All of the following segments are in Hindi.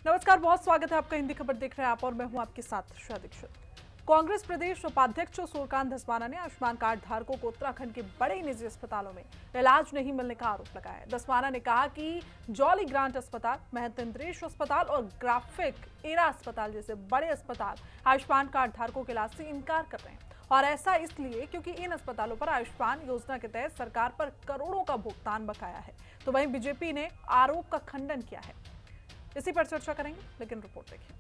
नमस्कार, बहुत स्वागत है आपका। हिंदी खबर देख रहे हैं आप और मैं हूं आपके साथ श्रेया दीक्षित। कांग्रेस प्रदेश उपाध्यक्ष सूर्यकांत धस्माना ने आयुष्मान कार्ड धारकों को उत्तराखंड के बड़े निजी अस्पतालों में इलाज नहीं मिलने का आरोप लगाया। धस्माना ने कहा कि जॉली ग्रांट अस्पताल, महंत इंद्रेश अस्पताल और ग्राफिक एरा अस्पताल जैसे बड़े अस्पताल आयुष्मान कार्ड धारकों के इलाज से इनकार कर रहे हैं, और ऐसा इसलिए क्योंकि इन अस्पतालों पर आयुष्मान योजना के तहत सरकार पर करोड़ों का भुगतान बकाया है। तो वहीं बीजेपी ने आरोप का खंडन किया है। इसी पर चर्चा करेंगे, लेकिन रिपोर्ट देखिए।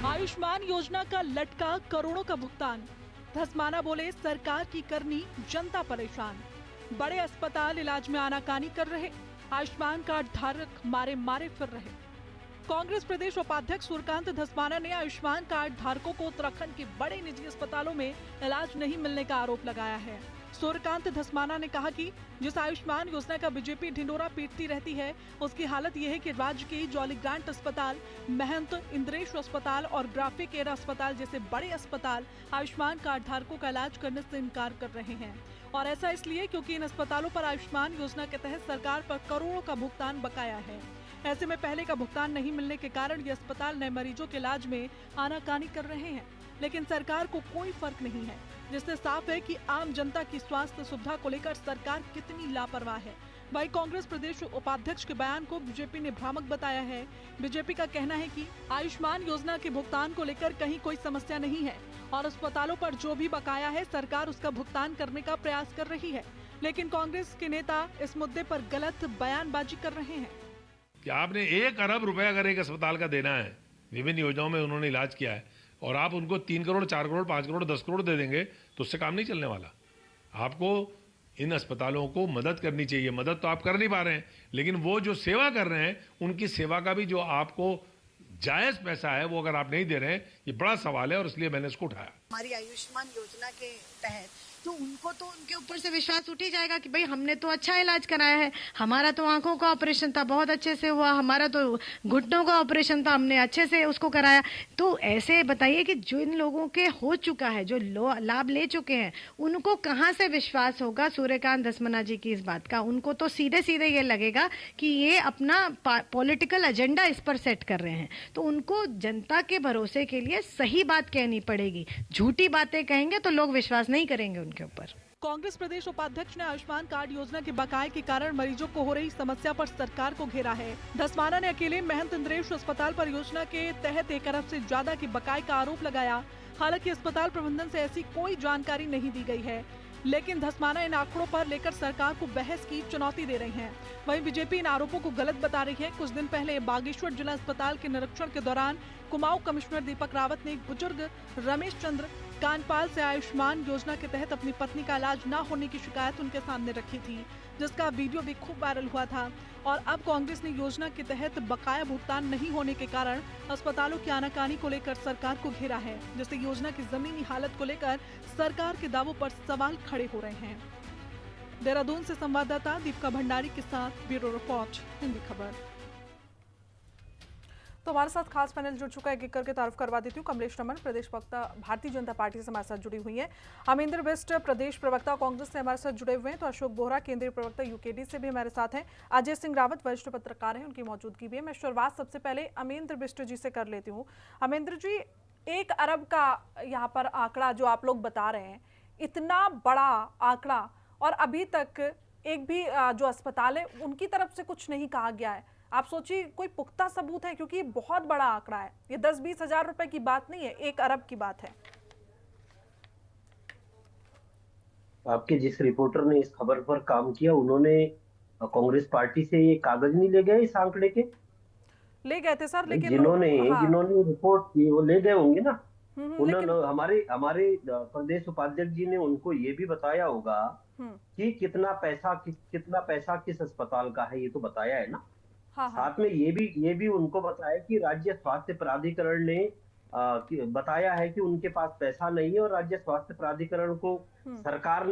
आयुष्मान योजना का लटका करोड़ों का भुगतान। धस्माना बोले, सरकार की करनी, जनता परेशान। बड़े अस्पताल इलाज में आनाकानी कर रहे, आयुष्मान कार्ड धारक मारे मारे फिर रहे। कांग्रेस प्रदेश उपाध्यक्ष सूर्यकांत धस्माना ने आयुष्मान कार्ड धारकों को उत्तराखंड के बड़े निजी अस्पतालों में इलाज नहीं मिलने का आरोप लगाया है। सूर्यकांत धस्माना ने कहा कि जिस आयुष्मान योजना का बीजेपी ढिंडोरा पीटती रहती है, उसकी हालत यह है कि राज्य के जॉली ग्रांट अस्पताल, महंत इंद्रेश अस्पताल और ग्राफिक एरा अस्पताल जैसे बड़े अस्पताल आयुष्मान कार्ड धारकों का इलाज करने से इनकार कर रहे हैं, और ऐसा इसलिए क्योंकि इन अस्पतालों पर आयुष्मान योजना के तहत सरकार पर करोड़ों का भुगतान बकाया है। ऐसे में पहले का भुगतान नहीं मिलने के कारण ये अस्पताल नए मरीजों के इलाज में आनाकानी कर रहे हैं, लेकिन सरकार को कोई फर्क नहीं है, जिससे साफ है कि आम जनता की स्वास्थ्य सुविधा को लेकर सरकार कितनी लापरवाह है। वहीं कांग्रेस प्रदेश उपाध्यक्ष के बयान को बीजेपी ने भ्रामक बताया है। बीजेपी का कहना है कि आयुष्मान योजना के भुगतान को लेकर कहीं कोई समस्या नहीं है और अस्पतालों पर जो भी बकाया है सरकार उसका भुगतान करने का प्रयास कर रही है, लेकिन कांग्रेस के नेता इस मुद्दे पर गलत बयानबाजी कर रहे हैं। कि आपने 1 अरब रुपए अगर एक अस्पताल का देना है, विभिन्न योजनाओं में उन्होंने इलाज किया है, और आप उनको 3 करोड़, 4 करोड़, 5 करोड़, 10 करोड़ दे देंगे तो उससे काम नहीं चलने वाला। आपको इन अस्पतालों को मदद करनी चाहिए। मदद तो आप कर नहीं पा रहे हैं, लेकिन वो जो सेवा कर रहे हैं उनकी सेवा का भी जो आपको जायज पैसा है वो अगर आप नहीं दे रहे हैं, ये बड़ा सवाल है, और इसलिए मैंने इसको उठाया। हमारी आयुष्मान योजना के तहत तो उनको तो उनके ऊपर से विश्वास उठ ही जाएगा कि भाई हमने तो अच्छा इलाज कराया है, हमारा तो आंखों का ऑपरेशन था, बहुत अच्छे से हुआ, हमारा तो घुटनों का ऑपरेशन था, हमने अच्छे से उसको कराया। तो ऐसे बताइए कि जो इन लोगों के हो चुका है, जो लाभ ले चुके हैं, उनको कहाँ से विश्वास होगा सूर्यकांत धस्माना जी की इस बात का? उनको तो सीधे सीधे ये लगेगा कि ये अपना पॉलिटिकल एजेंडा इस पर सेट कर रहे हैं। तो उनको जनता के भरोसे के लिए सही बात कहनी पड़ेगी। झूठी बातें कहेंगे तो लोग विश्वास नहीं करेंगे के ऊपर। कांग्रेस प्रदेश उपाध्यक्ष ने आयुष्मान कार्ड योजना के बकाये के कारण मरीजों को हो रही समस्या पर सरकार को घेरा है। धस्माना ने अकेले महंत इंद्रेश अस्पताल पर योजना के तहत 1 अरब से ज्यादा के बकाये का आरोप लगाया। हालांकि अस्पताल प्रबंधन से ऐसी कोई जानकारी नहीं दी गई है, लेकिन धस्माना इन आंकड़ों पर लेकर सरकार को बहस की चुनौती दे रही हैं। वहीं बीजेपी इन आरोपों को गलत बता रही है। कुछ दिन पहले बागेश्वर जिला अस्पताल के निरीक्षण के दौरान कुमाऊं कमिश्नर दीपक रावत ने एक बुजुर्ग रमेश चंद्र कानपाल से आयुष्मान योजना के तहत अपनी पत्नी का इलाज न होने की शिकायत उनके सामने रखी थी, जिसका वीडियो भी खूब वायरल हुआ था। और अब कांग्रेस ने योजना के तहत बकाया भुगतान नहीं होने के कारण अस्पतालों की आनाकानी को लेकर सरकार को घेरा है, जिससे योजना की जमीनी हालत को लेकर सरकार के दावों पर सवाल खड़े हो रहे हैं। देहरादून से संवाददाता दीपिका भंडारी के साथ ब्यूरो रिपोर्ट, हिंदी खबर। तो हमारे साथ खास पैनल जुड़ चुका है, एक एक करके तारुफ करवा देती हूँ। कमलेश रमन, प्रदेश प्रवक्ता भारतीय जनता पार्टी से हमारे साथ जुड़ी हुई हैं। अमेंद्र बिष्ट, प्रदेश प्रवक्ता कांग्रेस से हमारे साथ जुड़े हुए हैं। तो अशोक बोहरा, केंद्रीय प्रवक्ता यूकेडी से भी हमारे साथ हैं। अजय सिंह रावत, वरिष्ठ पत्रकार हैं, उनकी मौजूदगी भी है। मैं शुरुआत सबसे पहले अमेंद्र बिष्ट जी से कर लेती हूँ। अमेंद्र जी, 1 अरब का यहाँ पर आंकड़ा जो आप लोग बता रहे हैं, इतना बड़ा आंकड़ा, और अभी तक एक भी जो अस्पताल है उनकी तरफ से कुछ नहीं कहा गया है। आप सोचिए, कोई पुख्ता सबूत है? क्योंकि ये बहुत बड़ा आंकड़ा है, ये 10-20 हजार रुपए की बात नहीं है, 1 अरब की बात है। आपके जिस रिपोर्टर ने इस खबर पर काम किया, उन्होंने कांग्रेस पार्टी से ये कागज नहीं ले गए इस आंकड़े के? ले गए थे सर, लेकिन जिन्होंने रिपोर्ट की वो ले गए होंगे ना। लेकिन हमारे प्रदेश उपाध्यक्ष जी ने उनको ये भी बताया होगा कि कितना पैसा किस अस्पताल का है, ये तो बताया है ना। साथ में ये भी उनको बताया कि राज्य स्वास्थ्य प्राधिकरण ने बताया है कि उनके पास पैसा नहीं है, और राज्य स्वास्थ्य प्राधिकरण को सरकार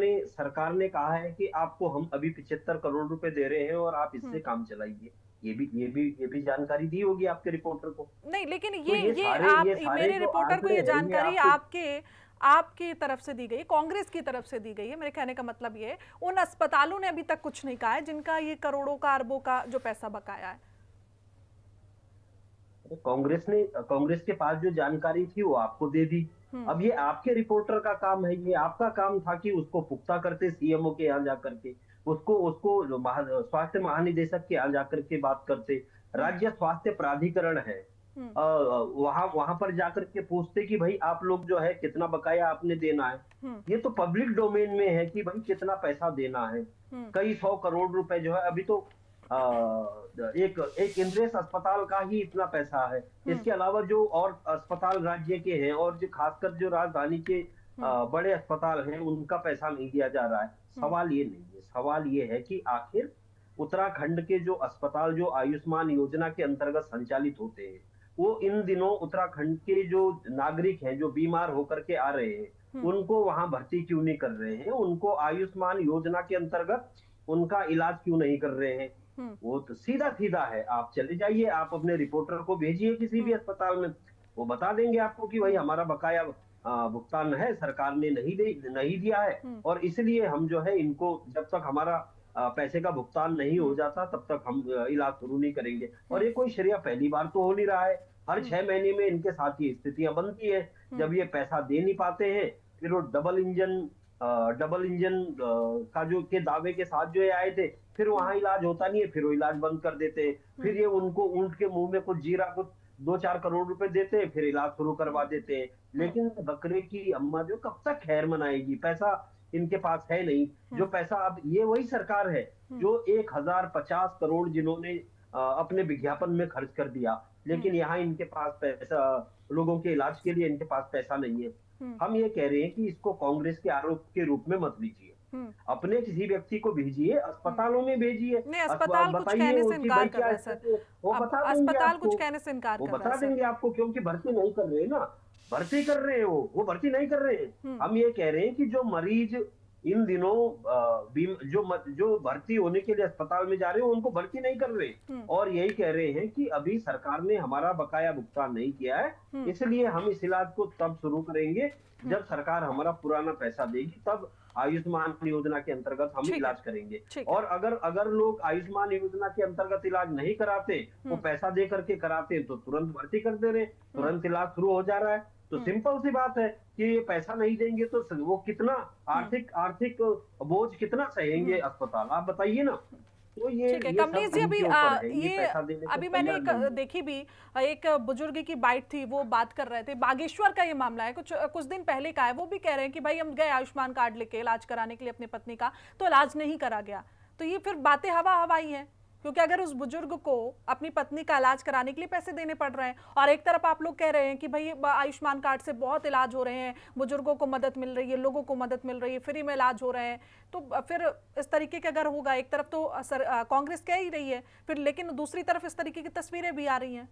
ने कहा है कि आपको हम अभी 75 करोड़ रुपए दे रहे हैं और आप इससे काम चलाइए। ये भी जानकारी दी होगी आपके रिपोर्टर को। नहीं, लेकिन तो मेरे रिपोर्टर को ये जानकारी आपकी तरफ से दी गई, कांग्रेस की तरफ से दी गई है। मेरे कहने का मतलब ये, उन अस्पतालों ने अभी तक कुछ नहीं कहा है जिनका ये करोड़ों का, अरबों का जो पैसा बकाया है। कांग्रेस के पास जो जानकारी थी वो आपको दे दी। अब ये आपके रिपोर्टर का काम है, ये आपका काम था कि उसको पुख्ता करते सीएमओ के यहाँ जाकर के, उसको स्वास्थ्य महानिदेशक के यहाँ जाकर के बात करते, राज्य स्वास्थ्य प्राधिकरण है वहां पर जाकर के पूछते कि भाई आप लोग जो है कितना बकाया आपने देना है। ये तो पब्लिक डोमेन में है कि भाई कितना पैसा देना है। कई 100 करोड़ रुपए जो है, अभी तो एक इंद्रेश अस्पताल का ही इतना पैसा है। इसके अलावा जो और अस्पताल राज्य के हैं और जो खासकर जो राजधानी के बड़े अस्पताल हैं उनका पैसा नहीं दिया जा रहा है। सवाल ये नहीं है, सवाल ये है कि आखिर उत्तराखंड के जो अस्पताल जो आयुष्मान योजना के अंतर्गत संचालित होते हैं, वो इन दिनों उत्तराखंड के जो नागरिक हैं जो बीमार होकर के आ रहे हैं उनको वहां भर्ती क्यों नहीं कर रहे हैं, उनको आयुष्मान योजना के अंतर्गत उनका इलाज क्यों नहीं कर रहे हैं। वो तो सीधा सीधा है, आप चले जाइए, आप अपने रिपोर्टर को भेजिए किसी भी अस्पताल में, वो बता देंगे आपको कि भाई हमारा बकाया भुगतान है, सरकार ने नहीं दिया है और इसलिए हम जो है इनको जब तक हमारा पैसे का भुगतान नहीं हो जाता तब तक हम इलाज शुरू नहीं करेंगे। और ये कोई श्रेय पहली बार तो हो नहीं रहा है, हर 6 महीने में इनके साथ ये स्थितियां बनती है। जब ये पैसा दे नहीं पाते हैं फिर वो डबल इंजन का जो के दावे के साथ जो ये आए थे, फिर वहां इलाज होता नहीं है, फिर वो इलाज बंद कर देते हैं। फिर ये उनको ऊंट के मुंह में कुछ जीरा कुछ 2-4 करोड़ रुपए देते हैं, फिर इलाज शुरू करवा देते हैं। लेकिन बकरे की अम्मा जो कब तक खैर मनाएगी, पैसा इनके पास है नहीं। जो पैसा अब ये वही सरकार है जो 1050 करोड़ जिन्होंने अपने विज्ञापन में खर्च कर दिया, लेकिन यहाँ इनके पास पैसा, लोगों के इलाज के लिए इनके पास पैसा नहीं है। हम ये कह रहे हैं कि इसको कांग्रेस के आरोप के रूप में मत लीजिए, अपने किसी व्यक्ति को भेजिए, अस्पतालों में भेजिए। अस्पताल कुछ कहने से इनकार कर रहा है सर, वो अस्पताल कुछ कहने से इनकार कर रहा है, वो बता देंगे आपको, क्योंकि भर्ती नहीं कर रहे हैं ना, भर्ती कर रहे हैं वो भर्ती नहीं कर रहे हैं। हम ये कह रहे हैं कि जो मरीज इन दिनों जो भर्ती होने के लिए अस्पताल में जा रहे हैं उनको भर्ती नहीं कर रहे, और यही कह रहे हैं कि अभी सरकार ने हमारा बकाया भुगतान नहीं किया है, इसलिए हम इस इलाज को तब शुरू करेंगे जब सरकार हमारा पुराना पैसा देगी, तब आयुष्मान योजना के अंतर्गत हम इलाज करेंगे। और अगर लोग आयुष्मान योजना के अंतर्गत इलाज नहीं कराते, वो पैसा दे करके कराते तो तुरंत भर्ती कर दे रहे, तुरंत इलाज शुरू हो जा रहा है। तो सिंपल सी बात है कि ये पैसा नहीं देंगे तो वो कितना आर्थिक बोझ कितना सहेंगे अस्पताल, आप बताइए ना। तो ये ठीक है कमलेश जी, अभी मैंने देखी भी एक बुजुर्ग की बाइट थी, वो बात कर रहे थे, बागेश्वर का ये मामला है, कुछ दिन पहले का है। वो भी कह रहे हैं कि भाई हम गए आयुष्मान कार्ड लेके इलाज कराने के लिए अपनी पत्नी का, तो इलाज नहीं करा गया। तो ये फिर बातें हवाई हैं, क्योंकि अगर उस बुजुर्ग को अपनी पत्नी का इलाज कराने के लिए पैसे देने पड़ रहे हैं और एक तरफ आप लोग कह रहे हैं कि भाई आयुष्मान कार्ड से बहुत इलाज हो रहे हैं, बुजुर्गों को मदद मिल रही है, लोगों को मदद मिल रही है, फ्री में इलाज हो रहे हैं, तो फिर इस तरीके के अगर होगा, एक तरफ तो कांग्रेस कह ही रही है फिर, लेकिन दूसरी तरफ इस तरीके की तस्वीरें भी आ रही हैं।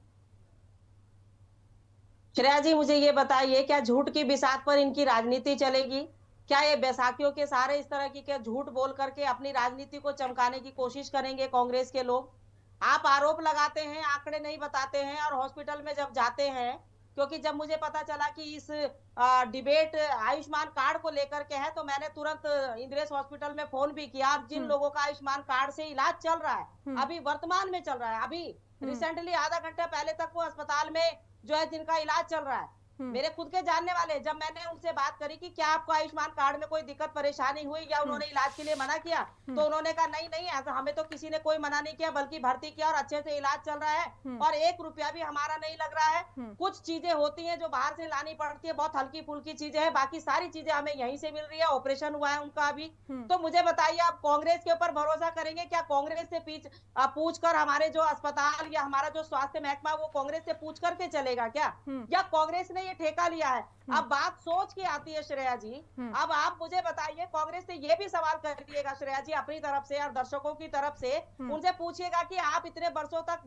श्रेया जी मुझे ये बताइए, क्या झूठ की बिसात पर इनकी राजनीति चलेगी? क्या ये बैसाखियों के सारे इस तरह की क्या झूठ बोल करके अपनी राजनीति को चमकाने की कोशिश करेंगे कांग्रेस के लोग? आप आरोप लगाते हैं, आंकड़े नहीं बताते हैं, और हॉस्पिटल में जब जाते हैं, क्योंकि जब मुझे पता चला कि इस डिबेट आयुष्मान कार्ड को लेकर के है, तो मैंने तुरंत इंद्रेश हॉस्पिटल में फोन भी किया। जिन लोगों का आयुष्मान कार्ड से इलाज चल रहा है, अभी वर्तमान में चल रहा है, अभी रिसेंटली आधा घंटा पहले तक वो अस्पताल में जो है जिनका इलाज चल रहा है, मेरे खुद के जानने वाले, जब मैंने उनसे बात करी कि क्या आपको आयुष्मान कार्ड में कोई दिक्कत परेशानी हुई या उन्होंने इलाज के लिए मना किया, तो उन्होंने कहा नहीं ऐसा हमें तो किसी ने कोई मना नहीं किया, बल्कि भर्ती किया और अच्छे से इलाज चल रहा है और 1 रुपया भी हमारा नहीं लग रहा है। कुछ चीजें होती हैं जो बाहर से लानी पड़ती है, बहुत हल्की फुल्की चीजें हैं, बाकी सारी चीजें हमें यहीं से मिल रही है। ऑपरेशन हुआ है उनका अभी। तो मुझे बताइए, आप कांग्रेस के ऊपर भरोसा करेंगे क्या? कांग्रेस से पूछ कर हमारे जो अस्पताल या हमारा जो स्वास्थ्य महकमा वो कांग्रेस से पूछ करके चलेगा क्या, या कांग्रेस ने ये ठेका लिया है? अब बात सोच की आती है श्रेया जी। अब आप मुझे बताइए, कांग्रेस से ये भी सवाल करिएगा श्रेया जी अपनी तरफ से और दर्शकों की तरफ से, उनसे पूछिएगा कि आप इतने वर्षों तक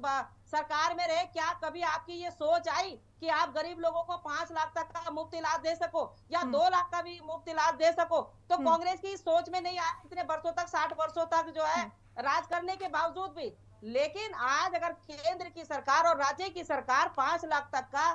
सरकार में रहे, क्या कभी आपकी ये सोच आई कि आप गरीब लोगों को 5 लाख तक का मुफ्त इलाज दे सको या 2 लाख का भी मुफ्त इलाज दे सको? तो कांग्रेस की सोच में नहीं आया इतने वर्षों तक, 60 वर्षों तक जो है राज करने के बावजूद भी। लेकिन आज अगर केंद्र की सरकार और राज्य की सरकार 5 लाख तक का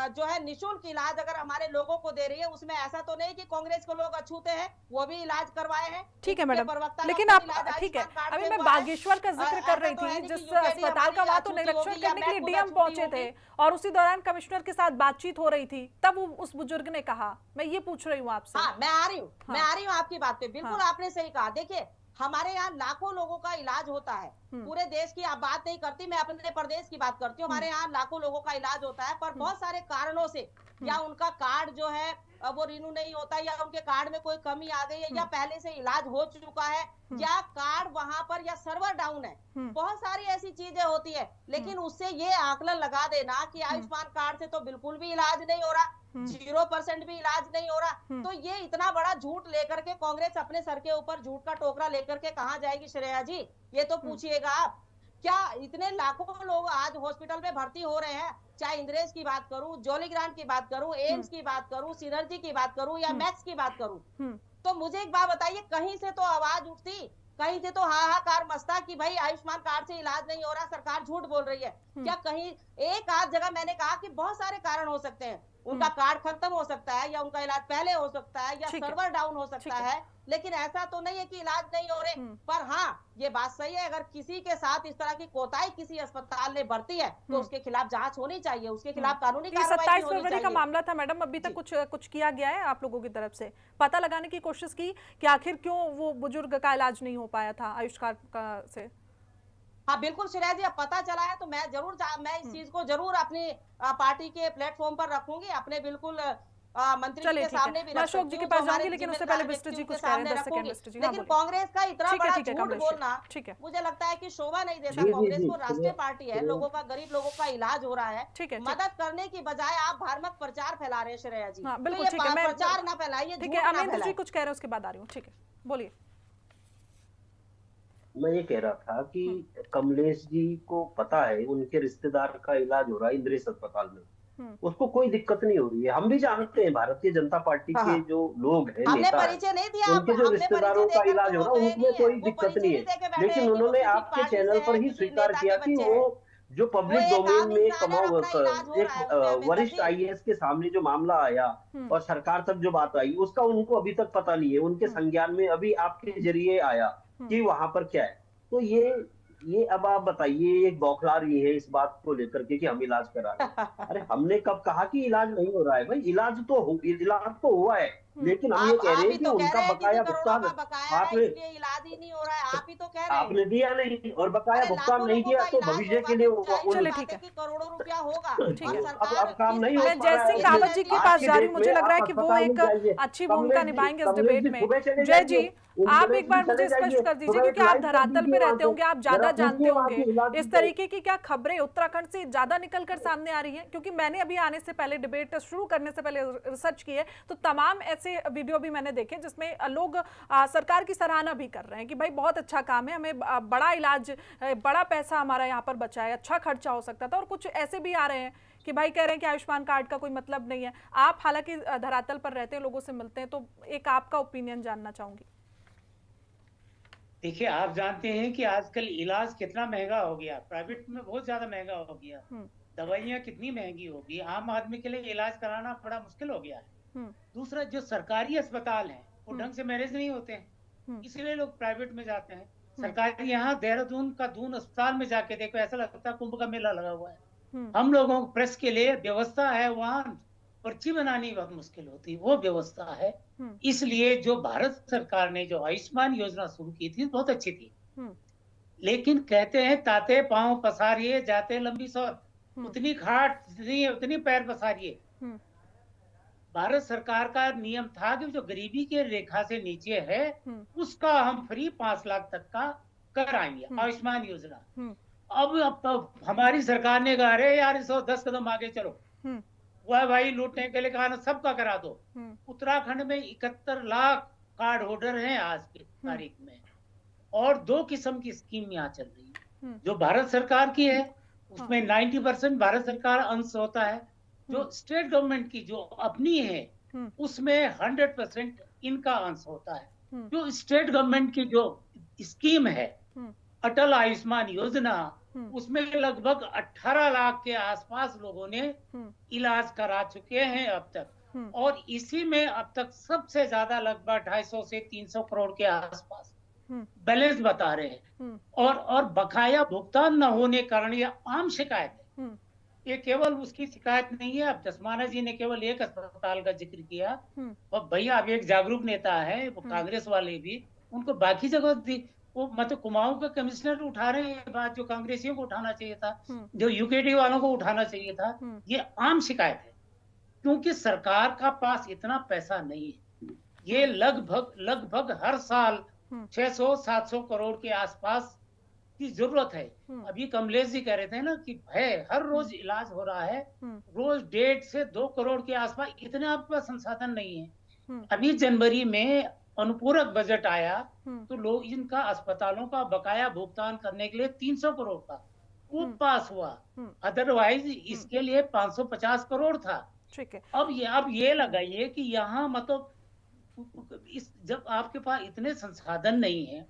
जो है निःशुल्क इलाज अगर हमारे लोगों को दे रही है, उसमें ऐसा तो नहीं कि कांग्रेस को लोग अछूते हैं, वो भी इलाज करवाए हैं। ठीक है मैडम, लेकिन आप ठीक है, अभी मैं बागेश्वर का जिक्र कर रही थी, जिस अस्पताल का वहां तो निरीक्षण करने के लिए डीएम पहुंचे थे और उसी दौरान कमिश्नर के साथ बातचीत हो रही थी, तब उस बुजुर्ग ने कहा, मैं ये पूछ रही हूँ आपसे। मैं आ रही हूँ आपकी बात पे, बिल्कुल आपने सही कहा। देखिए हमारे यहाँ लाखों लोगों का इलाज होता है, पूरे देश की आप बात नहीं करती, मैं अपने प्रदेश की बात करती हूँ। हमारे यहाँ लाखों लोगों का इलाज होता है, पर बहुत सारे कारणों से या उनका कार्ड जो है वो रिन्यू नहीं होता, या उनके कार्ड में कोई कमी आ गई है, या पहले से इलाज हो चुका है, या कार्ड वहां पर या सर्वर डाउन है, बहुत सारी ऐसी चीजें होती है। लेकिन उससे ये आकलन लगा देना कि आयुष्मान कार्ड से तो बिल्कुल भी इलाज नहीं हो रहा, 0% भी इलाज नहीं हो रहा, तो ये इतना बड़ा झूठ लेकर के कांग्रेस अपने सर के ऊपर झूठ का टोकरा लेकर के कहाँ जाएगी श्रेया जी, ये तो पूछिएगा आप। क्या इतने लाखों लोग आज हॉस्पिटल में भर्ती हो रहे हैं, चाहे इंद्रेश की बात करूं, जॉलीग्रांट की बात करूं, एम्स की बात करूं, सिनर्जी की बात करूं या मैक्स की बात करूं, तो मुझे एक बात बताइए, कहीं से तो आवाज उठती, कहीं से तो हाहाकार मचता कि भाई आयुष्मान कार्ड से इलाज नहीं हो रहा, सरकार झूठ बोल रही है। क्या कहीं एक आध जगह मैंने कहा कि बहुत सारे कारण हो सकते हैं, उनका कार्ड खत्म हो सकता है, या उनका इलाज पहले हो सकता है, या सर्वर डाउन हो सकता है, लेकिन ऐसा तो नहीं है कि इलाज नहीं हो रहे। पर हाँ, ये बात सही है, अगर किसी के साथ इस तरह की कोताही किसी अस्पताल ने बरती है तो उसके खिलाफ जांच होनी चाहिए, उसके खिलाफ कानूनी कार्रवाई होनी चाहिए। 27 फरवरी का मामला था मैडम, अभी तक कुछ किया गया है आप लोगों की तरफ से, पता लगाने की कोशिश की कि आखिर क्यों वो बुजुर्ग का इलाज नहीं हो पाया था आयुष्मान से? हाँ बिल्कुल श्रेया जी, अब पता चला है तो मैं इस चीज को जरूर अपनी पार्टी के प्लेटफॉर्म पर रखूंगी, अपने बिल्कुल मंत्री जी के सामने भी, अशोक जी के पास जाऊंगी, लेकिन उससे पहले मिस्टर जी कुछ कह रहे हैं, 10 सेकंड मिस्टर जी। लेकिन कांग्रेस का इतना बड़ा झूठ बोलना मुझे लगता है कि शोभा नहीं देता। कांग्रेस को राष्ट्रीय पार्टी है, लोगों का, गरीब लोगों का इलाज हो रहा है, मदद करने की बजाय आप भ्रामक प्रचार फैला रहे हैं श्रेया जी। बिल्कुल ठीक है, प्रचार ना फैलाइए, ठीक है। अमित जी कुछ कह रहे हैं, उसके बाद आ रही हूँ, ठीक है बोलिए। मैं ये कह रहा था कि कमलेश जी को पता है उनके रिश्तेदार का इलाज हो रहा है इंद्रेश अस्पताल में, उसको कोई दिक्कत नहीं हो रही है। हम भी जानते हैं भारतीय जनता पार्टी के जो लोग हैं, नेता हैं, उनके जो रिश्तेदारों का इलाज हो रहा है उसमें कोई दिक्कत नहीं है, लेकिन उन्होंने आपके चैनल पर ही स्वीकार किया कि वो जो पब्लिक डोमेन में एक वरिष्ठ IAS के सामने जो मामला आया और सरकार तक जो बात आई, उसका उनको अभी तक पता नहीं है, उनके संज्ञान में अभी आपके जरिए आया कि वहां पर क्या है। तो ये अब आप बताइए, एक बौखला रही है इस बात को लेकर के कि हम इलाज करा रहे हैं। अरे हमने कब कहा कि इलाज नहीं हो रहा है? भाई इलाज तो हुआ है, लेकिन हम ये कह रहे हैं कि उनका बकाया भुगतान आपने इलाज ही नहीं हो रहा है, आप ही तो कह रहे हैं, आपने दिया नहीं और बकाया भुगतान नहीं किया, तो भविष्य के लिए करोड़ों रुपया होगा। अब काम नहीं हो मैं जय सिंह रावत जी के पास जा रही हूँ, मुझे लग रहा है कि वो एक अच्छी भूमिका निभाएंगे इस डिबेट में। जय जी, आप एक बार मुझे स्पष्ट कर दीजिए, क्योंकि आप धरातल पे रहते होंगे, आप ज्यादा जानते होंगे, इस तरीके की क्या खबरें उत्तराखंड से ज्यादा निकलकर सामने आ रही है? क्योंकि मैंने अभी आने से पहले, डिबेट शुरू करने से पहले रिसर्च की है, तो तमाम ऐसे वीडियो भी मैंने देखे जिसमें लोग सरकार की सराहना भी कर रहे हैं कि भाई बहुत अच्छा काम है, हमें बड़ा इलाज, बड़ा पैसा हमारा यहाँ पर बचा है, अच्छा खर्चा हो सकता था। और कुछ ऐसे भी आ रहे हैं कि भाई कह रहे हैं कि आयुष्मान कार्ड का कोई मतलब नहीं है। आप हालांकि धरातल पर रहते हैं, लोगों से मिलते हैं, तो एक आपका ओपिनियन जानना चाहूंगी। देखिए, आप जानते हैं कि आजकल इलाज कितना महंगा हो गया, प्राइवेट में बहुत ज्यादा महंगा हो गया, दवाइयाँ कितनी महंगी हो गई, आम आदमी के लिए इलाज कराना बड़ा मुश्किल हो गया है। दूसरा, जो सरकारी अस्पताल हैं वो ढंग से मैनेज नहीं होते हैं, इसलिए लोग प्राइवेट में जाते हैं। सरकारी यहाँ देहरादून का दून अस्पताल में जाके देखो, ऐसा लगता है कुंभ का मेला लगा हुआ है। हम लोगों को प्रेस के लिए व्यवस्था है, वहाँ पर्ची बनानी बहुत मुश्किल होती है, वो व्यवस्था है। इसलिए जो भारत सरकार ने जो आयुष्मान योजना शुरू की थी बहुत अच्छी थी, लेकिन कहते हैं ताते पांव पसारिए जाते लंबी सौर, उतनी खाट जितनी उतनी पैर पसारिए। भारत सरकार का नियम था कि जो गरीबी के रेखा से नीचे है उसका हम फ्री 5 लाख तक का कराएंगे आयुष्मान योजना। अब हमारी सरकार ने कहा अरे यार इसको 10 कदम आगे चलो, वह भाई लूटने के लिए कहा सबका करा दो। उत्तराखंड में 71 लाख कार्ड होल्डर हैं आज की तारीख में, और 2 किस्म की स्कीम यहाँ चल रही है। जो भारत सरकार की है उसमें 90% भारत सरकार अंश होता है, जो स्टेट गवर्नमेंट की जो अपनी है उसमें 100% इनका अंश होता है। जो स्टेट गवर्नमेंट की जो स्कीम है अटल आयुष्मान योजना, उसमें लगभग 18 लाख के आसपास लोगों ने इलाज करा चुके हैं अब तक, और इसी में अब तक सबसे ज्यादा लगभग 250 से 300 करोड़ के आसपास बैलेंस बता रहे हैं। और बकाया भुगतान न होने कारण ये आम शिकायत है। ये केवल उसकी शिकायत नहीं है। अब धस्माना जी ने केवल एक अस्पताल का जिक्र किया, और भैया अब एक जागरूक नेता है, वो कांग्रेस वाले भी, उनको बाकी जगह वो मतलब कुमाऊं का कमिश्नर उठा रहे हैं ये बात, जो कांग्रेसियों को उठाना चाहिए था, जो यूकेडी वालों को उठाना चाहिए था। ये आम शिकायत है, क्योंकि सरकार का पास इतना पैसा नहीं है। ये लगभग हर साल 600-700 करोड़ के आसपास की जरूरत है। अभी कमलेश जी कह रहे थे ना कि है हर रोज इलाज हो रहा है, रोज 1.5 से 2 करोड़ के आसपास, इतने आपके पास संसाधन नहीं है। अभी जनवरी में अनुपूरक बजट आया तो लोग इनका अस्पतालों का बकाया भुगतान करने के लिए 300 करोड़ का वो पास हुआ, अदरवाइज इसके लिए 550 करोड़ था। ठीक है। अब ये लगाइए कि यहाँ मतलब जब आपके पास इतने संसाधन नहीं है,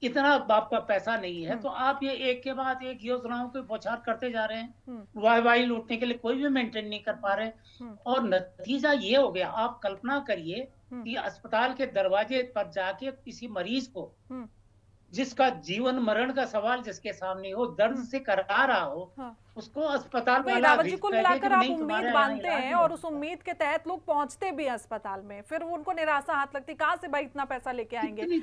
इतना आपका पैसा नहीं है, तो आप ये एक के बाद एक योजनाओं के बौछार करते जा रहे हैं, वाहवाही लूटने के लिए कोई भी मेंटेन नहीं कर पा रहे, और नतीजा ये हो गया। आप कल्पना करिए कि अस्पताल के दरवाजे पर जाके किसी मरीज को, जिसका जीवन मरण का सवाल जिसके सामने हो, दर्द से करा रहा हो, उसको अस्पताल वाला रावत जी कुल मिलाकर आप उम्मीद बांधते हैं, और उस उम्मीद के तहत लोग पहुंचते भी हैं अस्पताल में, फिर उनको निराशा हाथ लगती, कहाँ से भाई इतना पैसा लेके आएंगे।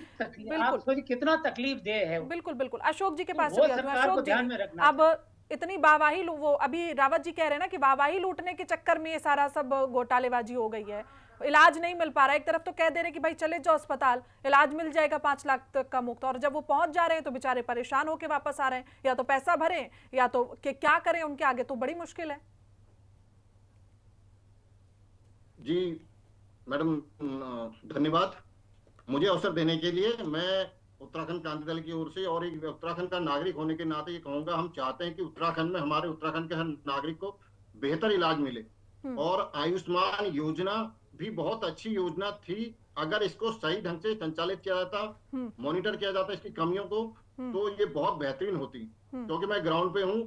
आप सोचिए कितना तकलीफ दे है। बिल्कुल बिल्कुल। अशोक जी के पास अशोक जी, अब इतनी वाहवाही, वो अभी रावत जी कह रहे हैं ना कि वाहवाही लूटने के चक्कर में ये सारा सब घोटालेबाजी हो गई है, इलाज नहीं मिल पा रहा है। एक तरफ तो कह दे रहे कि भाई चले जाओ अस्पताल, इलाज मिल जाएगा 5 लाख तक का मुफ्त, और जब वो पहुंच जा रहे हैं तो बेचारे परेशान होकर वापस आ रहे हैं, या तो पैसा भरें या तो क्या करें, उनके आगे तो बड़ी मुश्किल है। जी मैडम, धन्यवाद मुझे अवसर देने के लिए। मैं उत्तराखंड क्रांति दल की ओर से और एक उत्तराखंड का नागरिक होने के नाते ये कहूंगा, हम चाहते हैं कि उत्तराखंड में, हमारे उत्तराखंड के हर नागरिक को बेहतर इलाज मिले, और आयुष्मान योजना भी बहुत अच्छी योजना थी। अगर इसको सही ढंग से संचालित किया जाता, मॉनिटर किया जाता इसकी कमियों को, तो ये बहुत बेहतरीन होती। क्योंकि मैं ग्राउंड पे हूँ,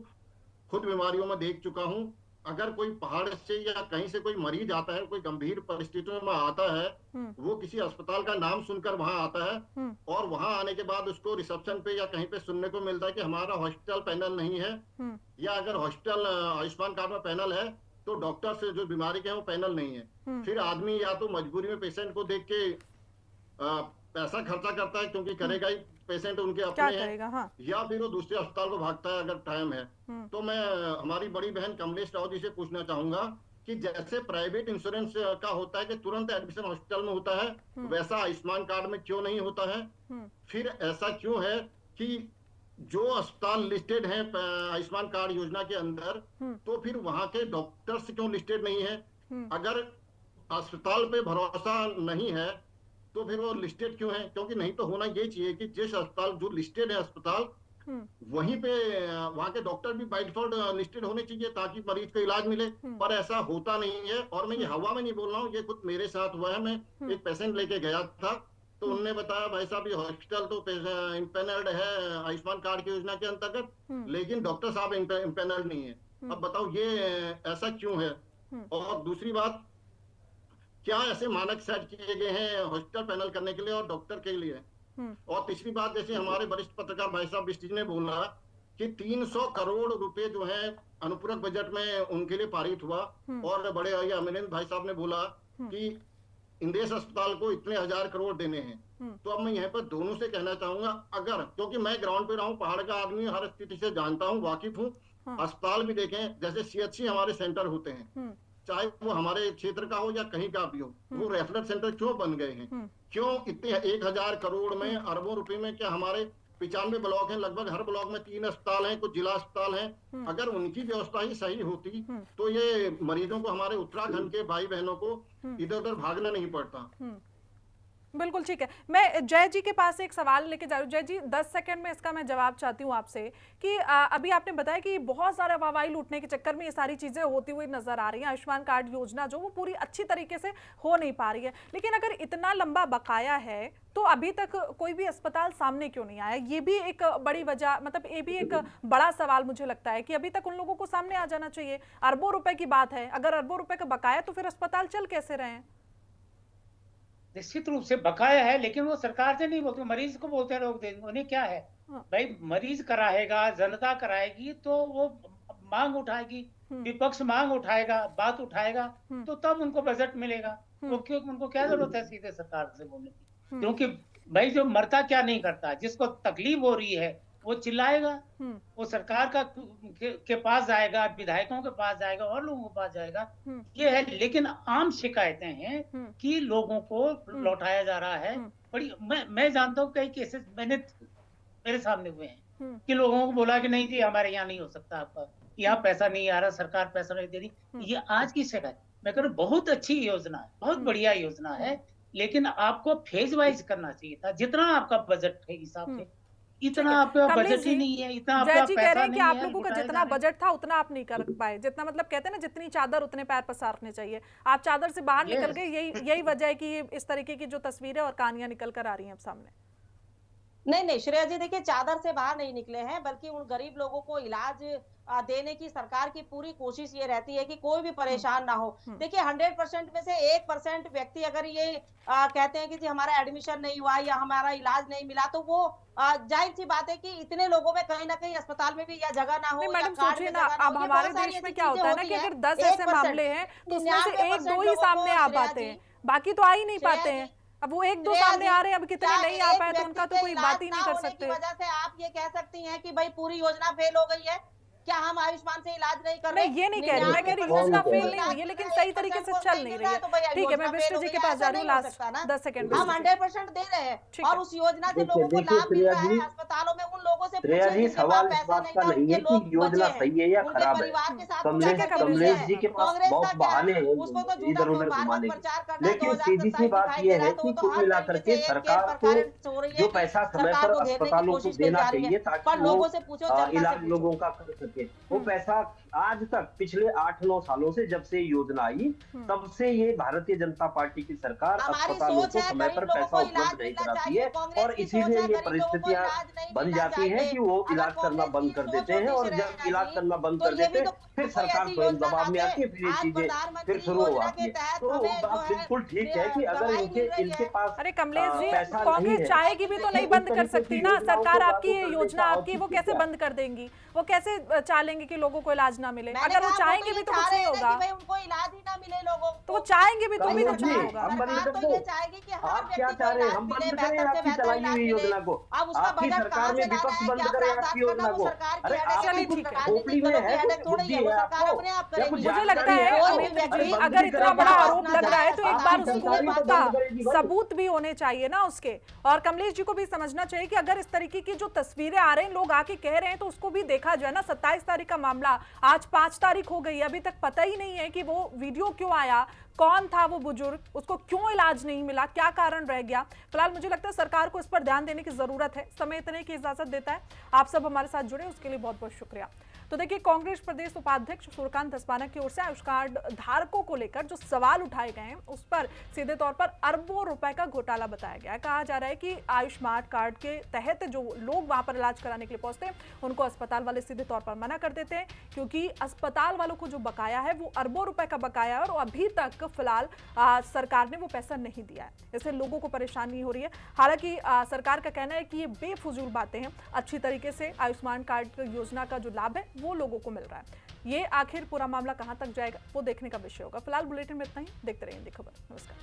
खुद बीमारियों में देख चुका हूँ। अगर कोई पहाड़ से या कहीं से कोई मरीज आता है, कोई गंभीर परिस्थितियों में आता है, वो किसी अस्पताल का नाम सुनकर वहां आता है, और वहां आने के बाद उसको रिसेप्शन पे या कहीं पे सुनने को मिलता है कि हमारा हॉस्पिटल पैनल नहीं है, या अगर हॉस्पिटल आयुष्मान कार्ड में पैनल है तो डॉक्टर से जो बीमारी के हैं वो पैनल नहीं है। फिर आदमी या तो मजबूरी में पेशेंट को देख के पैसा खर्चा करता है, क्योंकि करेगा ही, पेशेंट उनके अपने हैं, हाँ। या फिर वो दूसरे अस्पताल को भागता है अगर टाइम है। तो मैं हमारी बड़ी बहन कमलेश राव जी से पूछना चाहूंगा कि जैसे प्राइवेट इंश्योरेंस का होता है कि तुरंत एडमिशन हॉस्पिटल में होता है, वैसा आयुष्मान कार्ड में क्यों नहीं होता है? फिर ऐसा क्यों है कि जो अस्पताल लिस्टेड हैं आयुष्मान कार्ड योजना के अंदर, तो फिर वहां के डॉक्टर्स क्यों लिस्टेड नहीं है? अगर अस्पताल पे भरोसा नहीं है तो फिर वो लिस्टेड क्यों है? क्योंकि नहीं तो होना ये चाहिए कि जिस अस्पताल जो लिस्टेड है अस्पताल, वहीं पे वहां के डॉक्टर भी बाय डिफॉल्ट लिस्टेड होने चाहिए ताकि मरीज को इलाज मिले, पर ऐसा होता नहीं है। और मैं ये हवा में नहीं बोल रहा हूँ, ये खुद मेरे साथ हुआ है। मैं एक पेशेंट लेके गया था, तो उन्होंने बताया भाई साहब ये हॉस्पिटल तो इम्पेनल्ड है आयुष्मान कार्ड की योजना के अंतर्गत, लेकिन डॉक्टर साहब इम्पेनल्ड नहीं है। अब बताओ ये ऐसा क्यों है? और दूसरी बात, क्या ऐसे मानक सेट किए गए हैं हॉस्पिटल पैनल करने के लिए और डॉक्टर के लिए? और तीसरी बात, जैसे हमारे वरिष्ठ पत्रकार भाई साहब बिस्टी ने बोला कि 300 करोड़ रुपए जो है अनुपूरक बजट में उनके लिए पारित हुआ, और बड़े अमरेंद्र भाई साहब ने बोला कि इंदेश अस्पताल को इतने 1000 करोड़ देने हैं। तो अब मैं यहाँ पर दोनों से कहना चाहूंगा, अगर, क्योंकि मैं ग्राउंड पे रहा हूँ, पहाड़ का आदमी, हर स्थिति से जानता हूँ, वाकिफ हूँ। अस्पताल भी देखें, जैसे CHC हमारे सेंटर होते हैं, चाहे वो हमारे क्षेत्र का हो या कहीं का भी हो, वो रेफरल सेंटर क्यों बन गए हैं? क्यों इतने 1000 करोड़ में, अरबों रुपए में? क्या हमारे 95 ब्लॉक हैं, लगभग हर ब्लॉक में 3 अस्पताल हैं, कुछ जिला अस्पताल हैं। अगर उनकी व्यवस्था ही सही होती तो ये मरीजों को, हमारे उत्तराखंड के भाई बहनों को इधर उधर भागना नहीं पड़ता। बिल्कुल ठीक है। मैं जय जी के पास एक सवाल लेके जा रही हूँ। जय जी 10 सेकंड में इसका मैं जवाब चाहती हूँ आपसे कि अभी आपने बताया कि बहुत सारा वाहवाही लूटने के चक्कर में ये सारी चीजें होती हुई नजर आ रही हैं। आयुष्मान कार्ड योजना जो वो पूरी अच्छी तरीके से हो नहीं पा रही है, लेकिन अगर इतना लंबा बकाया है तो अभी तक कोई भी अस्पताल सामने क्यों नहीं आया? ये भी एक बड़ी वजह, मतलब ये भी एक बड़ा सवाल मुझे लगता है कि अभी तक उन लोगों को सामने आ जाना चाहिए। अरबों रुपए की बात है, अगर अरबों रुपए का बकाया तो फिर अस्पताल चल कैसे रहे हैं? निश्चित रूप से बकाया है, लेकिन वो सरकार से नहीं बोलते, मरीज को बोलते हैं, लोग देंगे। उन्हें क्या है भाई, मरीज कराएगा, जनता कराएगी तो वो मांग उठाएगी, विपक्ष मांग उठाएगा, बात उठाएगा, तो तब उनको बजट मिलेगा। वो क्यों, उनको क्या जरूरत है सीधे सरकार से बोलने की? क्योंकि भाई जो मरता क्या नहीं करता, जिसको तकलीफ हो रही है वो चिल्लाएगा, वो सरकार के पास जाएगा, विधायकों के पास जाएगा और लोगों के पास जाएगा। ये है, लेकिन आम शिकायतें हैं कि लोगों को लौटाया जा रहा है। बड़ी मैं जानता हूँ कई केसेस मेरे सामने हुए हैं कि लोगों को बोला कि नहीं जी हमारे यहाँ नहीं हो सकता, आपका यहाँ पैसा नहीं आ रहा, सरकार पैसा नहीं दे रही। ये आज की शिकायत, मैं कह रहा हूँ बहुत अच्छी योजना है, बहुत बढ़िया योजना है, लेकिन आपको फेज वाइज करना चाहिए था। जितना आपका बजट है हिसाब से, इतना आपका बजट ही नहीं है, इतना आपका पैसा कह रहे हैं कि आप लोगों का जितना बजट था उतना आप नहीं कर पाए, जितना मतलब कहते हैं ना जितनी चादर उतने पैर पसारने चाहिए, आप चादर से बाहर निकल गए। यही वजह है कि इस तरीके की जो तस्वीरें और कहानियां निकल कर आ रही हैं अब सामने। नहीं श्रेया जी, देखिए चादर से बाहर नहीं निकले हैं, बल्कि उन गरीब लोगों को इलाज देने की सरकार की पूरी कोशिश ये रहती है कि कोई भी परेशान ना हो। देखिए 100% में से 1% व्यक्ति अगर ये कहते हैं कि जी हमारा एडमिशन नहीं हुआ या हमारा इलाज नहीं मिला, तो वो जाहिर सी बात है कि इतने लोगों में कहीं ना कहीं अस्पताल में भी या जगह ना हो। मैडम सोचिए ना, अब हमारे देश में क्या होता है ना कि अगर 10 ऐसे मामले हैं तो उसमें से 1-2 ही सामने आ पाते हैं, बाकी तो आ ही नहीं पाते हैं। अब वो 1-2 सामने आ रहे हैं, अब कितने नहीं आ पाए तो उनका तो कोई बात ही नहीं कर सकते। वजह से आप ये कह सकती हैं कि भाई पूरी योजना फेल हो गई है, क्या हम आयुष्मान से इलाज नहीं कर रहे? मैं ये नहीं कह रही, मैं कह रही योजना फेल नहीं हुई है, लेकिन सही तरीके से चल नहीं रही है। ठीक है, मैं विष्णु जी के पास जा रही हूँ, लास्ट 10 सेकंड। हम 100% दे रहे हैं और उस योजना से लोगों को लाभ मिल रहा है। अस्पतालों में उन लोगों से पूछिए सवाल इस बात का नहीं है कि योजना सही है या खराब है। कमलेश जी के पास बहुत बहाने हैं इधर उधर घुमाने के, लेकिन सीधी सी बात यह है कि कुल मिलाकर के सरकार को जो पैसा समय पर अस्पतालों को देना चाहिए ताकि वो इलाज लोगों का कर सके, वो पैसा आज तक पिछले 8-9 सालों से जब से योजना आई तब से ये भारतीय जनता पार्टी की सरकार अस्पतालों को समय पर पैसा उपलब्ध नहीं कराती है, और इसीलिए ये परिस्थितियां बन जाती हैं कि वो इलाज करना बंद कर देते हैं, और जब इलाज करना बंद कर देते हैं फिर सरकार स्वयं दबाव में आती है, फिर ये चीजें फिर शुरू हो जाती है। तो बात बिल्कुल ठीक है कि अगर इनके पास अरे कमलेश जी, कांग्रेस चाहेगी भी तो नहीं बंद कर सकती ना। सरकार आपकी ये योजना आपकी वो कैसे बंद कर देंगी? वो कैसे चालेंगे कि लोगों को इलाज ना मिले? अगर वो चाहेंगे भी तो कुछ नहीं होगा, उनको इलाज ही ना मिले लोगों तो वो चाहेंगे भी तो भी कुछ नहीं होगा। तो ये चाहेगी कि आप क्या चाह रहे हैं, हम बंद करें आपकी चलाई हुई योजना को? आपकी सरकार में विपक्ष बंद करे आपकी योजना को? अरे खोपड़ी में है बुद्धि है आपको? मुझे लगता है अमरेंद्र जी, अगर इतना बड़ा आरोप लग रहा है तो एक बार उसको सबूत भी होने चाहिए ना उसके। और कमलेश जी को भी समझना चाहिए कि अगर इस तरीके की जो तस्वीरें आ रहे हैं, लोग आके कह रहे हैं, तो उसको भी देखा जाए ना। 27 तारीख का मामला, आज 5 तारीख हो गई, अभी तक पता ही नहीं है कि वो वीडियो क्यों आया, कौन था वो बुजुर्ग, उसको क्यों इलाज नहीं मिला, क्या कारण रह गया। फिलहाल मुझे लगता है सरकार को इस पर ध्यान देने की जरूरत है। समय इतने की इजाजत देता है। आप सब हमारे साथ जुड़े उसके लिए बहुत बहुत शुक्रिया। तो देखिए, कांग्रेस प्रदेश उपाध्यक्ष सूर्यकांत धस्माना की ओर से आयुष कार्ड धारकों को लेकर जो सवाल उठाए गए हैं उस पर सीधे तौर पर अरबों रुपए का घोटाला बताया गया है। कहा जा रहा है कि आयुष्मान कार्ड के तहत जो लोग वहां पर इलाज कराने के लिए पहुंचते हैं उनको अस्पताल वाले सीधे तौर पर मना कर देते हैं, क्योंकि अस्पताल वालों को जो बकाया है वो अरबों रुपए का बकाया है, और अभी तक फिलहाल सरकार ने वो पैसा नहीं दिया है। इससे लोगों को परेशानी हो रही है। हालांकि सरकार का कहना है कि ये बेफजूल बातें हैं, अच्छी तरीके से आयुष्मान कार्ड योजना का जो लाभ है वो लोगों को मिल रहा है। ये आखिर पूरा मामला कहां तक जाएगा वो देखने का विषय होगा। फिलहाल बुलेटिन में इतना ही। देखते रहिए हिंदी खबर। नमस्कार।